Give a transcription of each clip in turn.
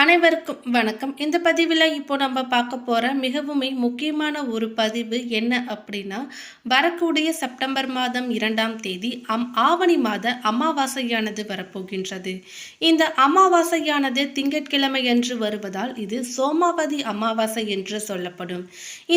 அனைவருக்கும் வணக்கம். இந்த பதிவில் இப்போ நம்ம பார்க்க போகிற மிகவுமே முக்கியமான ஒரு பதிவு என்ன அப்படின்னா, வரக்கூடிய செப்டம்பர் மாதம் 2ஆம் தேதி ஆவணி மாத அமாவாசையானது வரப்போகின்றது. இந்த அமாவாசையானது திங்கட்கிழமை அன்று வருவதால் இது சோமாவதி அமாவாசை என்று சொல்லப்படும்.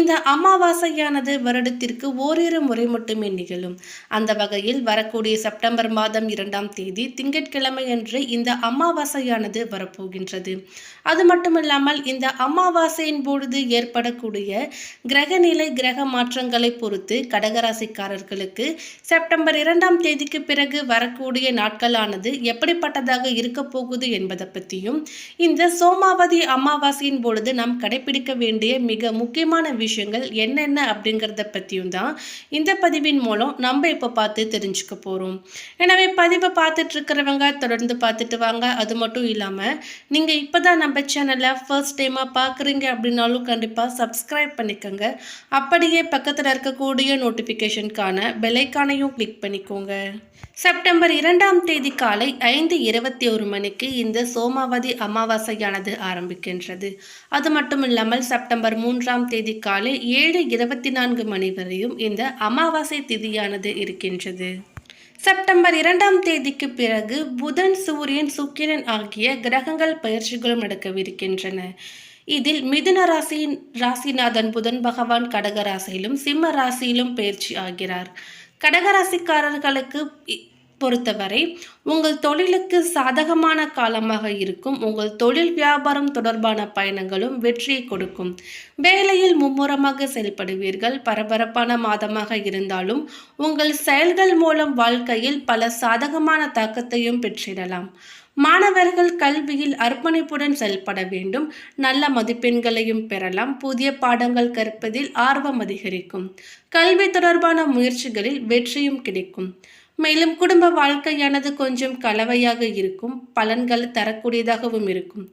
இந்த அமாவாசையானது வருடத்திற்கு ஓரிரு முறை மட்டுமே நிகழும். அந்த வகையில் வரக்கூடிய செப்டம்பர் மாதம் 2ஆம் தேதி திங்கட்கிழமை அன்று இந்த அமாவாசையானது வரப்போகின்றது. அது மட்டுமில்லாமல் இந்த அமாவாசையின் பொழுது ஏற்படக்கூடிய கிரகநிலை கிரக மாற்றங்களை பொறுத்து கடகராசிக்காரர்களுக்கு செப்டம்பர் 2ஆம் தேதிக்கு பிறகு வரக்கூடிய நாட்களானது எப்படிப்பட்டதாக இருக்க போகுது என்பதை பற்றியும், இந்த சோமாவதி அமாவாசையின் பொழுது நாம் கடைபிடிக்க வேண்டிய மிக முக்கியமான விஷயங்கள் என்னென்ன அப்படிங்கிறத பற்றியும் தான் இந்த பதிவின் மூலம் நம்ம இப்போ பார்த்து தெரிஞ்சுக்க போகிறோம். எனவே பதிவை பார்த்துட்டு இருக்கிறவங்க தொடர்ந்து பார்த்துட்டு வாங்க. அது மட்டும் இல்லாமல் நீங்கள் இப்போதான் நம்ம சேனலை ஃபர்ஸ்ட் டைமாக பார்க்குறீங்க அப்படின்னாலும் கண்டிப்பாக சப்ஸ்கிரைப் பண்ணிக்கோங்க. அப்படியே பக்கத்தில் இருக்கக்கூடிய நோட்டிஃபிகேஷனுக்கான பெல்லைக்கானையும் கிளிக் பண்ணிக்கோங்க. செப்டம்பர் 2ஆம் தேதி காலை 5:21 மணிக்கு இந்த சோமாவதி அமாவாசையானது ஆரம்பிக்கின்றது. அது மட்டும் இல்லாமல் செப்டம்பர் 3ஆம் தேதி காலை 7:24 மணி வரையும் இந்த அமாவாசை திதியானது இருக்கின்றது. செப்டம்பர் 2ஆம் தேதிக்கு பிறகு புதன், சூரியன், சுக்கிரன் ஆகிய கிரகங்கள் பயிற்சிகளும் நடக்கவிருக்கின்றன. இதில் மிதுன ராசிநாதன் புதன் பகவான் கடக ராசியிலும் சிம்ம ராசியிலும் பயிற்சி ஆகிறார். கடகராசிக்காரர்களுக்கு பொறுத்தவரை உங்கள் தொழிலுக்கு சாதகமான காலமாக இருக்கும். உங்கள் தொழில் வியாபாரம் தொடர்பான பயணங்களும் வெற்றியை கொடுக்கும். வேலையில் மும்முரமாக செயல்படுவீர்கள். பரபரப்பான மாதமாக இருந்தாலும் உங்கள் செயல்கள் மூலம் வாழ்க்கையில் பல சாதகமான தாக்கத்தையும் பெற்றிடலாம். மாணவர்கள் கல்வியில் அர்ப்பணிப்புடன் செயல்பட வேண்டும். நல்ல மதிப்பெண்களையும் பெறலாம். புதிய பாடங்கள் கற்பதில் ஆர்வம் அதிகரிக்கும். கல்வி தொடர்பான முயற்சிகளில் வெற்றியும் கிடைக்கும். மேலும் குடும்ப வாழ்க்கையானது கொஞ்சம் கலவையாக இருக்கும். பலன்கள் தரக்கூடியதாகவும் இருக்கும்.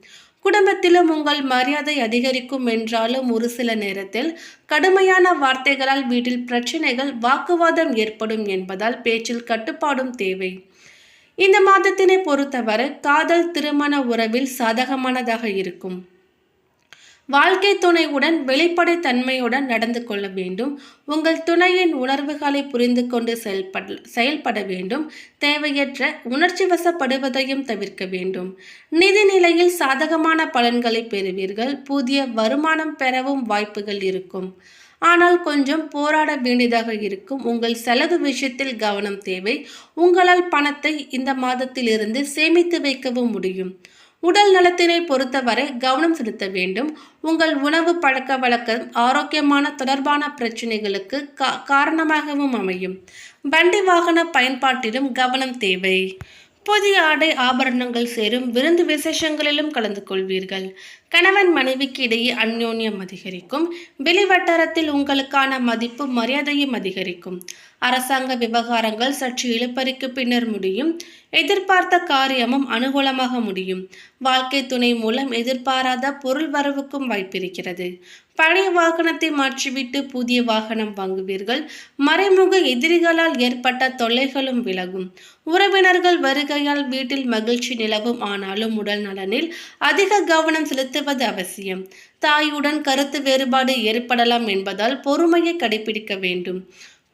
குடும்பத்திலும் உங்கள் மரியாதை அதிகரிக்கும் என்றாலும் ஒரு சில நேரத்தில் கடுமையான வார்த்தைகளால் வீட்டில் பிரச்சனைகள், வாக்குவாதம் ஏற்படும் என்பதால் பேச்சில் கட்டுப்பாடும் தேவை. இந்த மாதத்தினை பொறுத்தவரை காதல், திருமண உறவில் சாதகமானதாக இருக்கும். வாழ்க்கை துணையுடன் வெளிப்படைத்தன்மையுடன் நடந்து கொள்ள வேண்டும். உங்கள் துணையின் உணர்வுகளை புரிந்து கொண்டு செயல்பட வேண்டும். தேவையற்ற உணர்ச்சி வசப்படுவதையும் தவிர்க்க வேண்டும். நிதி நிலையில் சாதகமான பலன்களை பெறுவீர்கள். புதிய வருமானம் பெறவும் வாய்ப்புகள் இருக்கும். ஆனால் கொஞ்சம் போராட வேண்டியதாக இருக்கும். உங்கள் செலவு விஷயத்தில் கவனம் தேவை. உங்களால் பணத்தை இந்த மாதத்திலிருந்து சேமித்து வைக்கவும் முடியும். உடல் நலத்தினை பொறுத்தவரை கவனம் செலுத்த வேண்டும். உங்கள் உணவு பழக்க வழக்கம் ஆரோக்கியமான தொடர்பான பிரச்சனைகளுக்கு காரணமாகவும் அமையும். வண்டி வாகன பயன்பாட்டிலும் கவனம் தேவை. புதிய ஆடை ஆபரணங்கள் சேரும். விருந்து விசேஷங்களிலும் கலந்து கொள்வீர்கள். கணவன் மனைவிக்கு இடையே அந்யோன்யம் அதிகரிக்கும். வெளிவட்டாரத்தில் உங்களுக்கான மதிப்பு மரியாதையும் அதிகரிக்கும். அரசாங்க விவகாரங்கள் சற்று இழுபறிக்கு பின்னர் முடியும். எதிர்பார்த்த காரியமும் அனுகூலமாக முடியும். வாழ்க்கை துணை மூலம் எதிர்பாராத பொருள் வரவுக்கும் வாய்ப்பிருக்கிறது. பழைய வாகனத்தை மாற்றிவிட்டு புதிய வாகனம் வாங்குவீர்கள். மறைமுக எதிரிகளால் ஏற்பட்ட தொல்லைகளும் விலகும். உறவினர்கள் வருகையால் வீட்டில் மகிழ்ச்சி நிலவும். ஆனாலும் உடல் நலனில் அதிக கவனம் செலுத்துவது அவசியம். தாயுடன் கருத்து வேறுபாடு ஏற்படலாம் என்பதால் பொறுமையை கடைபிடிக்க வேண்டும்.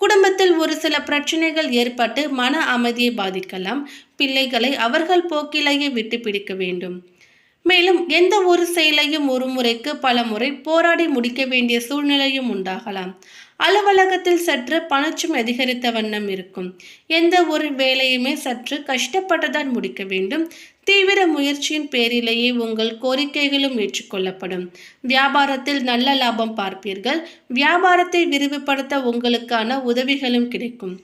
குடும்பத்தில் ஒரு சில பிரச்சனைகள் ஏற்பட்டு மன அமைதியை பாதிக்கலாம். பிள்ளைகளை அவர்கள் போக்கிலேயே விட்டு பிடிக்க வேண்டும். மேலும் எந்த ஒரு செயலையும் ஒரு முறைக்கு பல முறை போராடி முடிக்க வேண்டிய சூழ்நிலையும் உண்டாகலாம். அலுவலகத்தில் சற்று பணச்சுமை அதிகரித்த வண்ணம் இருக்கும். எந்த ஒரு வேலையுமே சற்று கஷ்டப்பட்டுதான் முடிக்க வேண்டும். தீவிர முயற்சியின் பேரிலேயே உங்கள் கோரிக்கைகளும் ஏற்றுக்கொள்ளப்படும். வியாபாரத்தில் நல்ல லாபம் பார்ப்பீர்கள். வியாபாரத்தை விரிவுபடுத்த உங்களுக்கான உதவிகளும் கிடைக்கும்.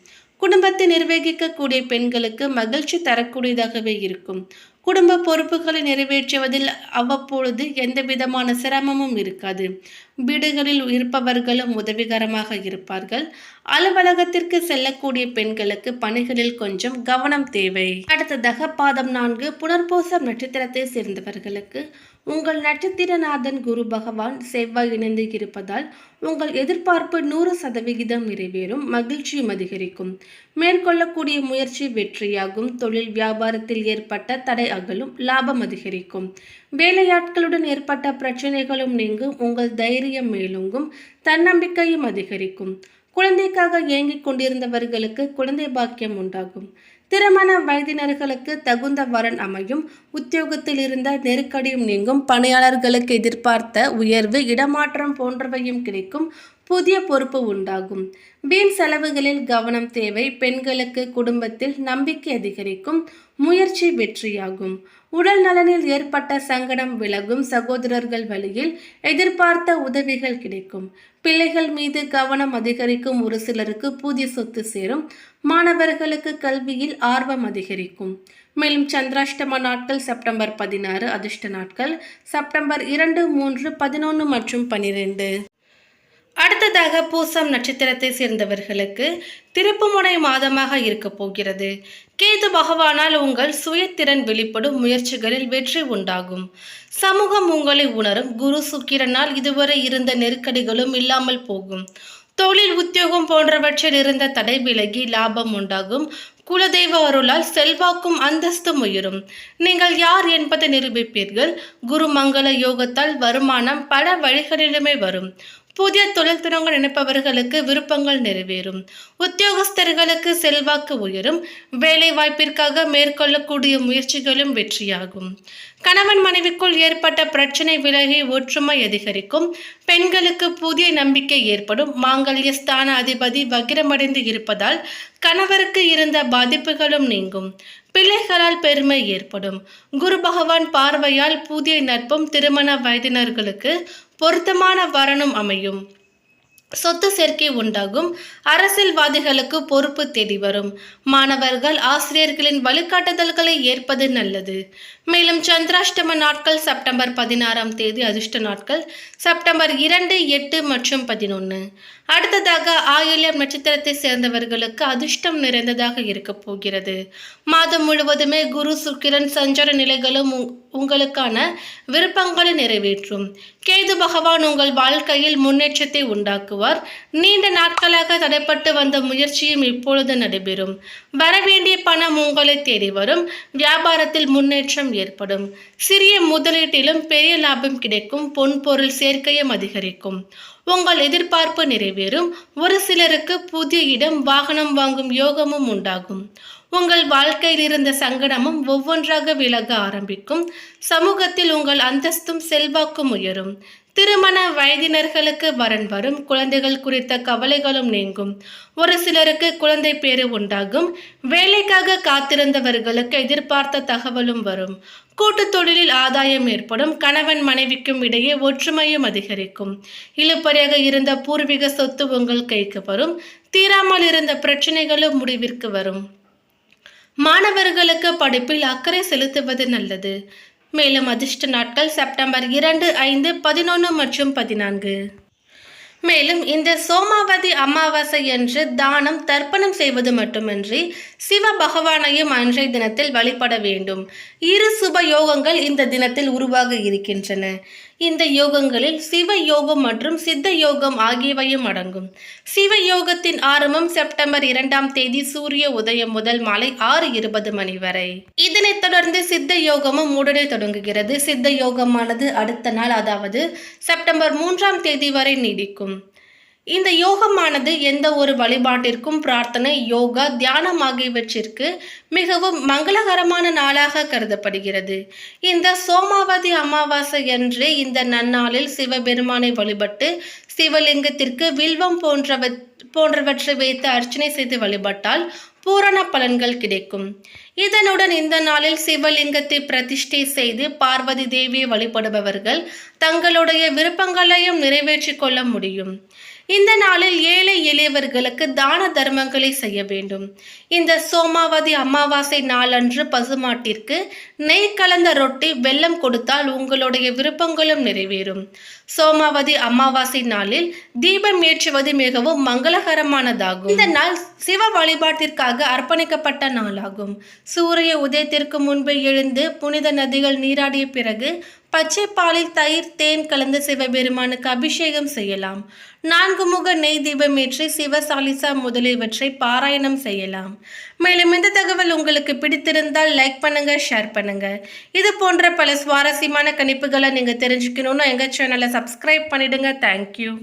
குடும்பத்தை நிர்வகிக்கக்கூடிய பெண்களுக்கு மகிழ்ச்சி தரக்கூடியதாகவே இருக்கும். குடும்ப பொறுப்புகளை நிறைவேற்றுவதில் அவ்வப்பொழுது எந்த விதமான சிரமமும் இருக்காது. வீடுகளில் இருப்பவர்களும் உதவிகரமாக இருப்பார்கள். அலுவலகத்திற்கு செல்லக்கூடிய பெண்களுக்கு பணிகளில் கொஞ்சம் கவனம் தேவை. அடுத்ததாக பாதம் 4 புனர்பூசம் நட்சத்திரத்தை சேர்ந்தவர்களுக்கு உங்கள் நட்சத்திரநாதன் குரு பகவான் செவ்வாய் இணைந்து இருப்பதால் உங்கள் எதிர்பார்ப்பு 100% நிறைவேறும். மகிழ்ச்சியும் அதிகரிக்கும். மேற்கொள்ளக்கூடிய முயற்சி வெற்றியாகும். தொழில் வியாபாரத்தில் ஏற்பட்ட தடை அகலும், லாபம் அதிகரிக்கும். வேலையாட்களுடன் ஏற்பட்ட பிரச்சனைகளும் நீங்கும், உங்கள் தைரியம் மேலோங்கும், தன்னம்பிக்கையும் அதிகரிக்கும். குழந்தைக்காக ஏங்கிக் கொண்டிருந்தவர்களுக்கு குழந்தை பாக்கியம் உண்டாகும். திருமண வயதினர்களுக்கு தகுந்த வரன் அமையும். உத்தியோகத்தில் இருந்த நெருக்கடியும் நீங்கும். பணியாளர்களுக்கு எதிர்பார்த்த உயர்வு, இடமாற்றம் போன்றவையும் கிடைக்கும். புதிய பொறுப்பு உண்டாகும். வீண் செலவுகளில் கவனம் தேவை. பெண்களுக்கு குடும்பத்தில் நம்பிக்கை அதிகரிக்கும். முயற்சி வெற்றியாகும். உடல் நலனில் ஏற்பட்ட சங்கடம் விலகும். சகோதரர்கள் வழியில் எதிர்பார்த்த உதவிகள் கிடைக்கும். பிள்ளைகள் மீது கவனம் அதிகரிக்கும். ஒரு சிலருக்கு புதிய சொத்து சேரும். மாணவர்களுக்கு கல்வியில் ஆர்வம் அதிகரிக்கும். மேலும் சந்திராஷ்டம நாட்கள் செப்டம்பர் 16, அதிர்ஷ்ட நாட்கள் செப்டம்பர் 2, 3, 11 மற்றும் 12. அடுத்ததாக பூசம் நட்சத்திரத்தை சேர்ந்தவர்களுக்கு திருப்புமுனை மாதமாக இருக்க போகிறது. கேது பகவானால் உங்கள் சுயத்திறன் வெளிப்படும். முயற்சிகளில் வெற்றி உண்டாகும். சமூகம் உங்களை உணரும். குரு சுக்கிரனால் இதுவரை இருந்த நெருக்கடிகளும் இல்லாமல் போகும். தொழில், உத்தியோகம் போன்றவற்றில் இருந்த தடை விலகி லாபம் உண்டாகும். குலதெய்வ அருளால் செல்வாக்கும் அந்தஸ்தும் உயரும். நீங்கள் யார் என்பதை நிரூபிப்பீர்கள். குரு மங்கள யோகத்தால் வருமானம் பல வழிகளிலுமே வரும். புதிய தொழில் தொடங்க நினைப்பவர்களுக்கு விருப்பங்கள் நிறைவேறும். உத்தியோகஸ்தர்களுக்கு செல்வாக்கு உயரும். வேலை வாய்ப்பிற்காக மேற்கொள்ளக்கூடிய முயற்சிகளும் வெற்றியாகும். கணவன் மனைவிக்குள் ஏற்பட்ட பிரச்சனை விலகி ஒற்றுமை அதிகரிக்கும். பெண்களுக்கு புதிய நம்பிக்கை ஏற்படும். மாங்கல்ய ஸ்தான அதிபதி வக்கிரமடைந்து இருப்பதால் கணவருக்கு இருந்த பாதிப்புகளும் நீங்கும். பிள்ளைகளால் பெருமை ஏற்படும். குரு பகவான் பார்வையால் புதிய நட்பும், திருமண வயதினர்களுக்கு பொருத்தமான வரனும் அமையும். சொத்து சேர்க்கை உண்டாகும். அரசியல்வாதிகளுக்கு பொறுப்பு தேடி வரும். மாணவர்கள் ஆசிரியர்களின் வழிகாட்டுதல்களை ஏற்பது நல்லது. மேலும் சந்திராஷ்டம நாட்கள் செப்டம்பர் 16 அதிர்ஷ்ட நாட்கள் செப்டம்பர் 2, 8 மற்றும் 11. அடுத்ததாக ஆயில்யம் நட்சத்திரத்தை சேர்ந்தவர்களுக்கு அதிர்ஷ்டம் நிறைந்ததாக இருக்க போகிறது. மாதம் முழுவதுமே குரு சுக்கிரன் சஞ்சார நிலைகளும் உங்களுக்கான விருப்பங்களை நிறைவேற்றும். கேது பகவான் உங்கள் வாழ்க்கையில் முன்னேற்றத்தை உண்டாக்குவார். நீண்ட நாட்களாக தடைப்பட்டு வந்த முயற்சியும் இப்பொழுது நடைபெறும். வரவேண்டிய பணம் உங்களை தேடி வரும். வியாபாரத்தில் முன்னேற்றம் ஏற்படும். சிறிய முதலீட்டிலும் பெரிய லாபம் கிடைக்கும். பொன் பொருள் சேர்க்கையும் அதிகரிக்கும். உங்கள் எதிர்பார்ப்பு நிறைவேறும். ஒரு சிலருக்கு புதிய இடம், வாகனம் வாங்கும் யோகமும் உண்டாகும். உங்கள் வாழ்க்கையில் இருந்த சங்கடமும் ஒவ்வொன்றாக விலக ஆரம்பிக்கும். சமூகத்தில் உங்கள் அந்தஸ்தும் செல்வாக்கும் உயரும். திருமண வயதினர்களுக்கு வரன் வரும். குழந்தைகள் குறித்த கவலைகளும் நீங்கும். ஒரு சிலருக்கு குழந்தை பேறு உண்டாகும். வேலைக்காக காத்திருந்தவர்களுக்கு எதிர்பார்த்த தகவலும் வரும். கூட்டு தொழிலில் ஆதாயம் ஏற்படும். கணவன் மனைவிக்கும் இடையே ஒற்றுமையும் அதிகரிக்கும். இழுபறியாக இருந்த பூர்வீக சொத்து உங்கள் கைக்கு வரும். தீராமல் இருந்த பிரச்சனைகளும் முடிவிற்கு வரும். மாணவர்களுக்கு படிப்பில் அக்கறை செலுத்துவது நல்லது. மேலும் அதிர்ஷ்ட நாட்கள் செப்டம்பர் 2, 5, 11 மற்றும் 14. மேலும் இந்த சோமாவதி அமாவாசை என்று தானம், தர்ப்பணம் செய்வது மட்டுமின்றி சிவ பகவானையும் அன்றைய தினத்தில் வழிபட வேண்டும். 2 சுப யோகங்கள் இந்த தினத்தில் உருவாக இருக்கின்றன. இந்த யோகங்களில் சிவ யோகம் மற்றும் சித்த யோகம் ஆகியவையும் அடங்கும். சிவ யோகத்தின் ஆரம்பம் செப்டம்பர் 2 சூரிய உதயம் முதல் மாலை 6:20 மணி வரை. இதனைத் தொடர்ந்து சித்த யோகமும் உடனே தொடங்குகிறது. சித்த யோகமானது அடுத்த நாள், அதாவது செப்டம்பர் 3 வரை நீடிக்கும். இந்த யோகமானது எந்த ஒரு வழிபாட்டிற்கும், பிரார்த்தனை, யோகா, தியானம் ஆகியவற்றிற்கு மிகவும் மங்களகரமான நாளாக கருதப்படுகிறது. இந்த சோமாவதி அமாவாசை அன்றே இந்த நன்னாளில் சிவபெருமானை வழிபட்டு சிவலிங்கத்திற்கு வில்வம் போன்றவற்றை வைத்து அர்ச்சனை செய்து வழிபட்டால் பூரண பலன்கள் கிடைக்கும். இதனுடன் இந்த நாளில் சிவலிங்கத்தை பிரதிஷ்டை செய்து பார்வதி தேவியை வழிபடுபவர்கள் தங்களுடைய விருப்பங்களையும் நிறைவேற்றிக் கொள்ள முடியும். இந்த நாளில் ஏழை எளியவர்களுக்கு தான தர்மங்களை செய்ய வேண்டும். இந்த சோமாவதி அமாவாசை நாளன்று பசுமாட்டிற்கு நெய் கலந்த ரொட்டி, வெல்லம் கொடுத்தால் உங்களுடைய விருப்பங்களும் நிறைவேறும். சோமாவதி அமாவாசை நாளில் தீபம் ஏற்றுவது மிகவும் மங்களகரமானதாகும். இந்த நாள் சிவ வழிபாட்டிற்காக அர்ப்பணிக்கப்பட்ட நாளாகும். சூரிய உதயத்திற்கு முன்பே எழுந்து புனித நதிகள் நீராடிய பிறகு பச்சை பாலில் தயிர் தேன் கலந்து சிவபெருமானுக்கு அபிஷேகம் செய்யலாம். 4 முக நெய் தீபமேற்றி சிவசாலிசா முதலியவற்றை பாராயணம் செய்யலாம். மேலும் இந்த தகவல் உங்களுக்கு பிடித்திருந்தால் லைக் பண்ணுங்க, ஷேர் பண்ணுங்க. இது போன்ற பல சுவாரஸ்யமான கணிப்புகளை நீங்க தெரிஞ்சுக்கணும்னா எங்க சேனலை சப்ஸ்கிரைப் பண்ணிடுங்க. தேங்க்யூ.